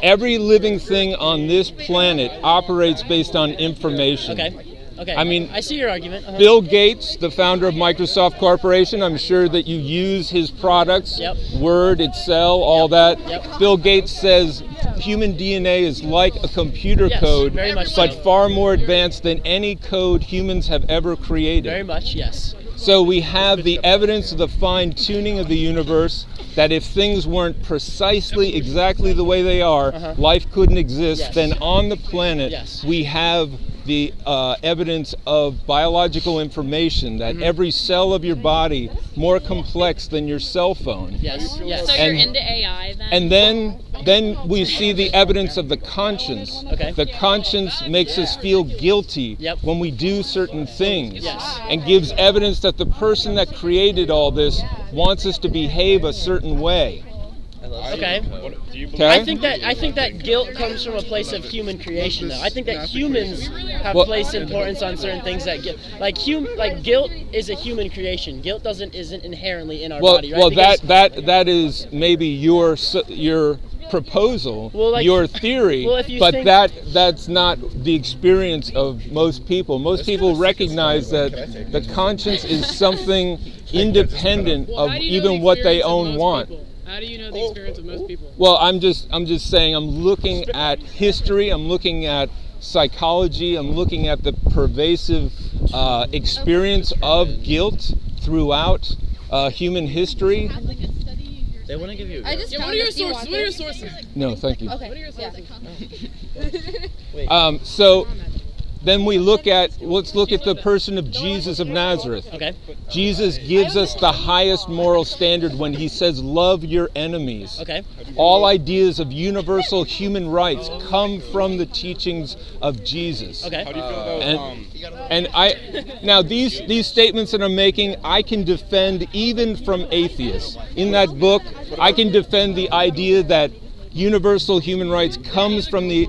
Every living thing on this planet operates based on information. Okay. I mean, I see your argument. Bill Gates, the founder of Microsoft Corporation, I'm sure that you use his products, Yep. Word, Excel, all that. Yep. Bill Gates says human DNA is like a computer Yes, code, very much but so. far more advanced than any code humans have ever created. Very much, yes. So we have the evidence of the fine-tuning of the universe, that if things weren't precisely exactly the way they are, life couldn't exist. Yes. Then on the planet, Yes. we have the evidence of biological information, that every cell of your body more complex than your cell phone. Yes. Yes. So you're into AI then? And then we see the evidence of the conscience. Okay. The conscience makes us feel guilty Yep. when we do certain things, Yes. and gives evidence that the person that created all this wants us to behave a certain way. Okay. Okay? I think that guilt comes from a place of human creation, though. I think that humans have Well- placed importance on certain things that like guilt is a human creation. Guilt isn't inherently in our body, right? Well, Because- that is maybe your proposal, Well, like- your theory, well, if you but think- that's not the experience of most people. Most people recognize that the conscience is something independent of How do you know even the what they experience of own most want. people? How do you know the experience of most people? Well, I'm just saying, I'm looking at history, I'm looking at psychology, I'm looking at the pervasive experience of guilt throughout human history. They want to give you. I just Yeah, found what are your this. Do you sources? want What are your this? sources? No, thank you. Okay. What are your Yeah. sources? So then let's look at the person of Jesus of Nazareth. Okay. Jesus gives us the highest moral standard when he says, love your enemies. Okay. All ideas of universal human rights come from the teachings of Jesus. Okay. And now these statements that I'm making, I can defend even from atheists. In that book, I can defend the idea that universal human rights comes from the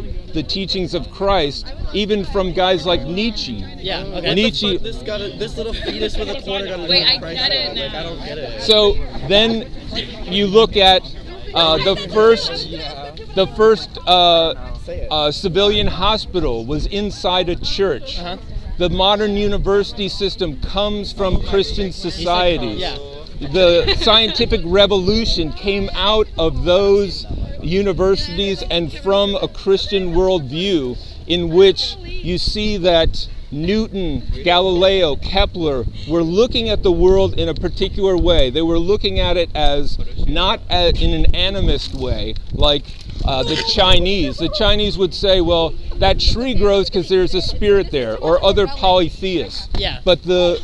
teachings of Christ, even from guys like Nietzsche. Yeah. Okay. Nietzsche. This little fetus with a quarter got to Wait, do I with Christ. get it Like, now. I don't get it. So then you look at the first civilian hospital was inside a church. The modern university system comes from Christian societies. Yeah. The scientific revolution came out of those universities and from a Christian worldview, in which you see that Newton, Galileo, Kepler were looking at the world in a particular way. They were looking at it as not in an animist way, like the Chinese. The Chinese would say, well, that tree grows because there's a spirit there, or other polytheists. Yeah. But the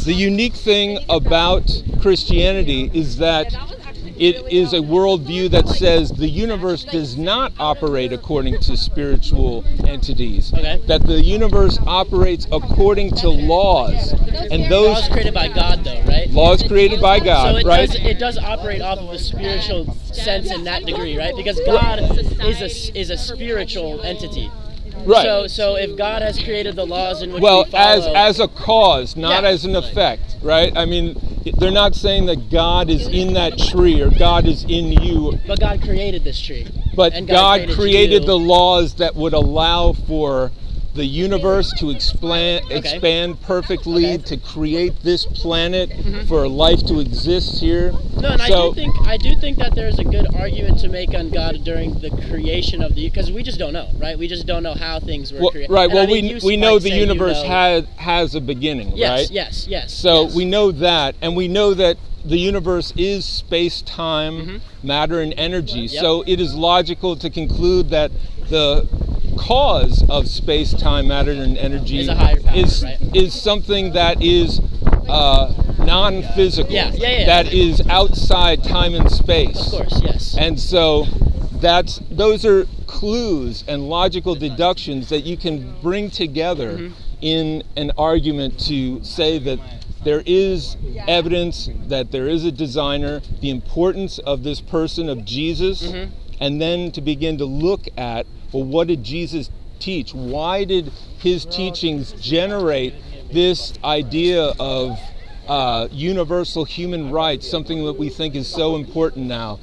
unique thing about Christianity is that it is a worldview that says the universe does not operate according to spiritual entities. Okay. That the universe operates according to laws. And those Laws created by God, though, right? laws created by So God, right? it does operate off of a spiritual sense in that degree, right? Because God is a spiritual entity. Right. So if God has created the laws in which Well, we follow, as a cause, not Yeah. as an effect, right? I mean, they're not saying that God is in that tree or God is in you, but God created this tree. but And God created you. the laws that would allow for the universe to expand perfectly, to create this planet, for life to exist here. No, and So- I do think that there's a good argument to make on God during the creation of because we just don't know, right? We just don't know how things were Well, created. right. And Well, I think we you know might the say you universe know. has a beginning, Yes, right? yes. So yes. we know that, and we know that the universe is space-time, matter, and energy. Yep. So it is logical to conclude that the cause of space-time, matter, and energy Is a higher power, right? is something that is non-physical. Yeah. That is outside time and space. Of course, yes. And so those are clues and logical deductions that you can bring together in an argument to say that there is evidence that there is a designer, the importance of this person of Jesus, and then to begin to look at, well, what did Jesus teach? Why did his teachings generate this idea of universal human rights, something that we think is so important now?